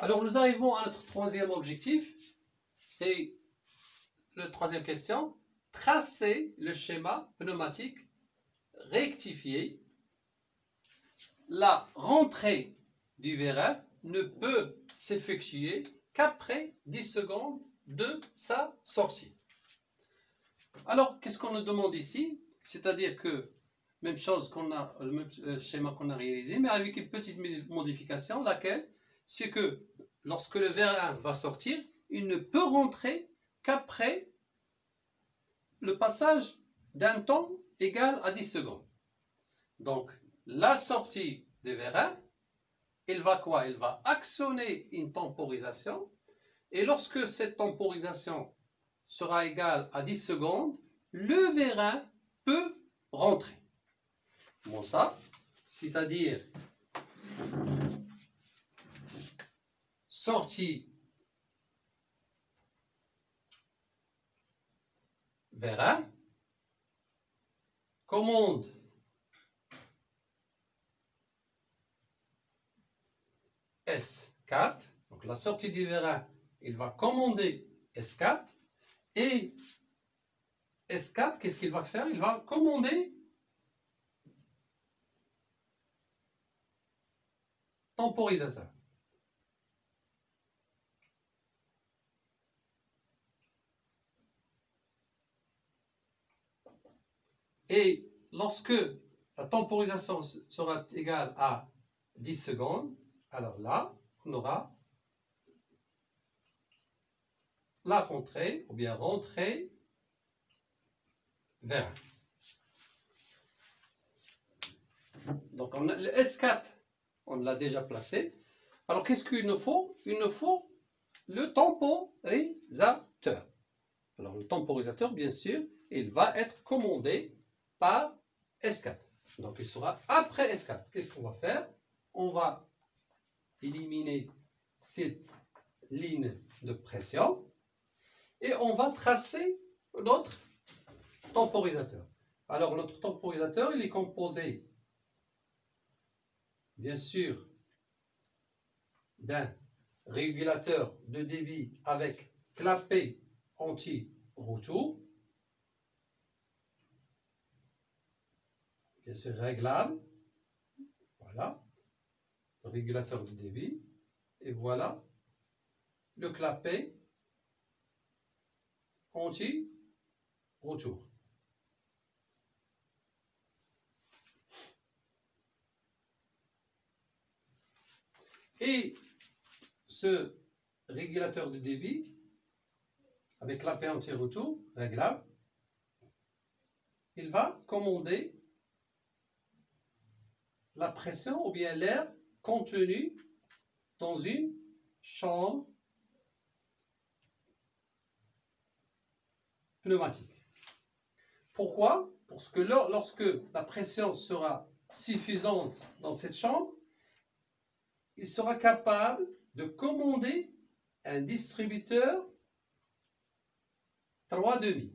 Alors, nous arrivons à notre troisième objectif. C'est la troisième question. Tracer le schéma pneumatique rectifié. La rentrée du vérin ne peut s'effectuer qu'après 10 secondes de sa sortie. Alors, qu'est-ce qu'on nous demande ici? C'est-à-dire que, même chose qu'on a, le même schéma qu'on a réalisé, mais avec une petite modification, laquelle? C'est que lorsque le vérin va sortir, il ne peut rentrer qu'après le passage d'un temps égal à 10 secondes. Donc, la sortie des vérins, il va quoi? Il va actionner une temporisation. Et lorsque cette temporisation sera égale à 10 secondes, le vérin peut rentrer. Bon, ça, c'est-à-dire sortie vérin, commande S4, donc la sortie du vérin, il va commander S4, et S4, qu'est-ce qu'il va faire? Il va commander temporisateur. Et lorsque la temporisation sera égale à 10 secondes, alors là, on aura la rentrée, ou bien rentrée vérin. Donc on a le S4, on l'a déjà placé. Alors qu'est-ce qu'il nous faut? Il nous faut le temporisateur. Alors le temporisateur, bien sûr, il va être commandé par S4. Donc il sera après S4. Qu'est-ce qu'on va faire? On va éliminer cette ligne de pression et on va tracer notre temporisateur. Alors notre temporisateur, il est composé bien sûr d'un régulateur de débit avec clapet anti-retour, bien sûr réglable, voilà, le régulateur de débit, et voilà le clapet anti-retour. Et ce régulateur de débit avec clapet anti-retour réglable, il va commander la pression ou bien l'air contenu dans une chambre pneumatique. Pourquoi? Parce que lorsque la pression sera suffisante dans cette chambre, il sera capable de commander un distributeur 3,5.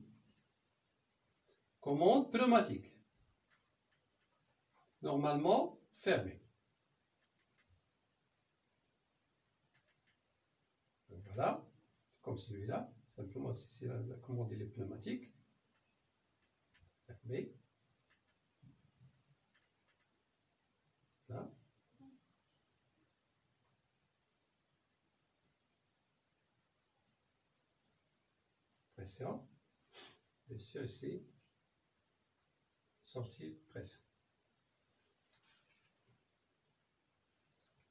Commande pneumatique. Normalement fermée. Voilà, comme celui-là. Simplement, c'est la commande il est pneumatique. Fermée. Là. Pression. Bien sûr, ici, sortie pression.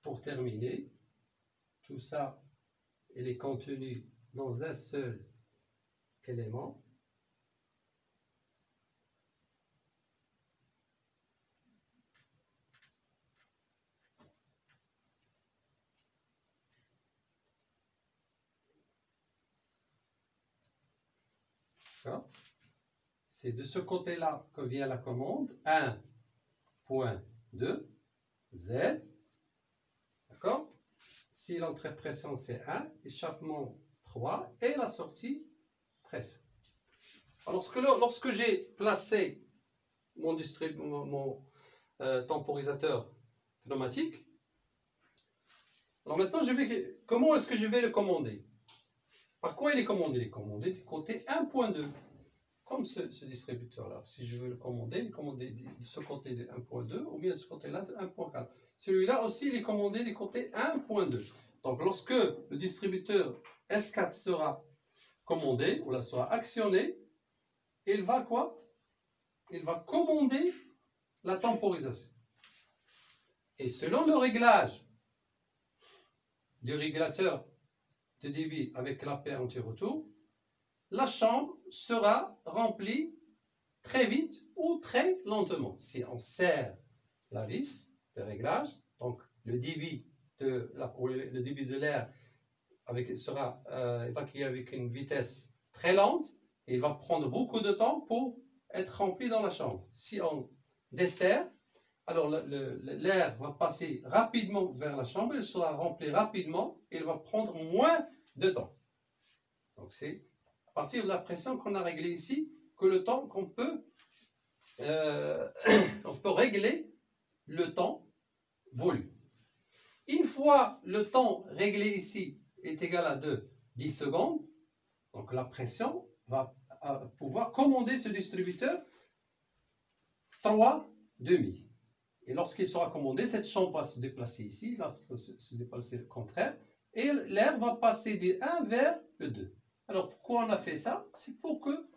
Pour terminer, tout ça, il est contenu dans un seul élément. C'est de ce côté-là que vient la commande 1.2 Z. D'accord? Si l'entrée de pression c'est 1, échappement 3 et la sortie pression. Alors lorsque j'ai placé mon temporisateur pneumatique, Alors maintenant, comment est-ce que je vais le commander? Par quoi il est commandé? Il est commandé du côté 1.2. Comme ce distributeur-là. Si je veux le commander de ce côté de 1.2 ou bien de ce côté-là de 1.4. Celui-là aussi, il est commandé du côté 1.2. Donc, lorsque le distributeur S4 sera commandé, ou là sera actionné, il va quoi? Il va commander la temporisation. Et selon le réglage du régulateur de débit avec la paire anti-retour, la chambre sera remplie très vite ou très lentement. Si on serre la vis de réglage, donc le débit de l'air sera évacué avec une vitesse très lente et il va prendre beaucoup de temps pour être rempli dans la chambre. Si on desserre, alors l'air va passer rapidement vers la chambre, il sera rempli rapidement et il va prendre moins de temps. Donc c'est à partir de la pression qu'on a réglée ici que le temps qu'on peut on peut régler le temps volume. Une fois le temps réglé ici est égal à 10 secondes, donc la pression va pouvoir commander ce distributeur 3,5. Et lorsqu'il sera commandé, cette chambre va se déplacer ici, là, se déplacer le contraire, et l'air va passer du 1 vers le 2. Alors pourquoi on a fait ça? C'est pour que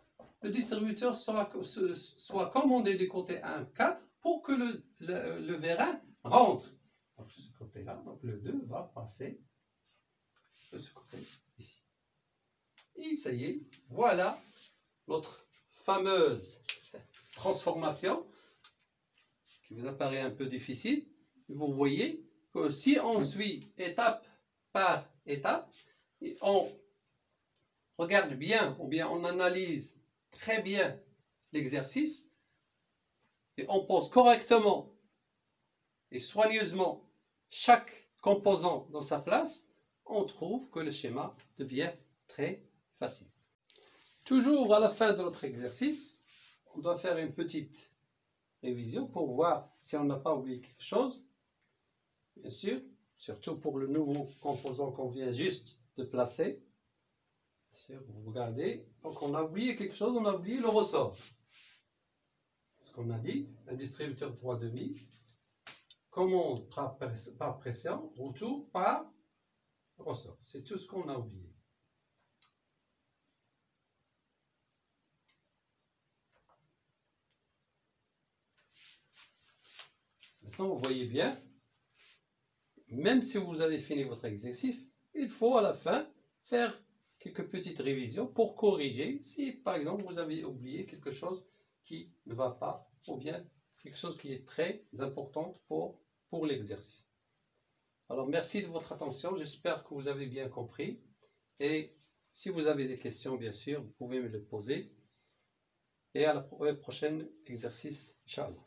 le distributeur soit commandé du côté 1,4 pour que le vérin rentre. Donc, ce côté-là, donc le 2 va passer de ce côté ici. Et ça y est, voilà notre fameuse transformation qui vous apparaît un peu difficile. Vous voyez que si on suit étape par étape, et on regarde bien ou bien on analyse très bien l'exercice et on pose correctement et soigneusement chaque composant dans sa place, on trouve que le schéma devient très facile. Toujours à la fin de notre exercice, on doit faire une petite révision pour voir si on n'a pas oublié quelque chose. Bien sûr, surtout pour le nouveau composant qu'on vient juste de placer. Bien sûr, vous regardez. Donc on a oublié quelque chose, on a oublié le ressort. Ce qu'on a dit, un distributeur 3,5, commande par pression, retour par ressort. C'est tout ce qu'on a oublié. Maintenant, vous voyez bien, même si vous avez fini votre exercice, il faut à la fin faire quelques petites révisions pour corriger si, par exemple, vous avez oublié quelque chose qui ne va pas ou bien quelque chose qui est très important pour l'exercice. Alors, merci de votre attention. J'espère que vous avez bien compris. Et si vous avez des questions, bien sûr, vous pouvez me les poser. Et à la prochaine exercice, Inch'Allah.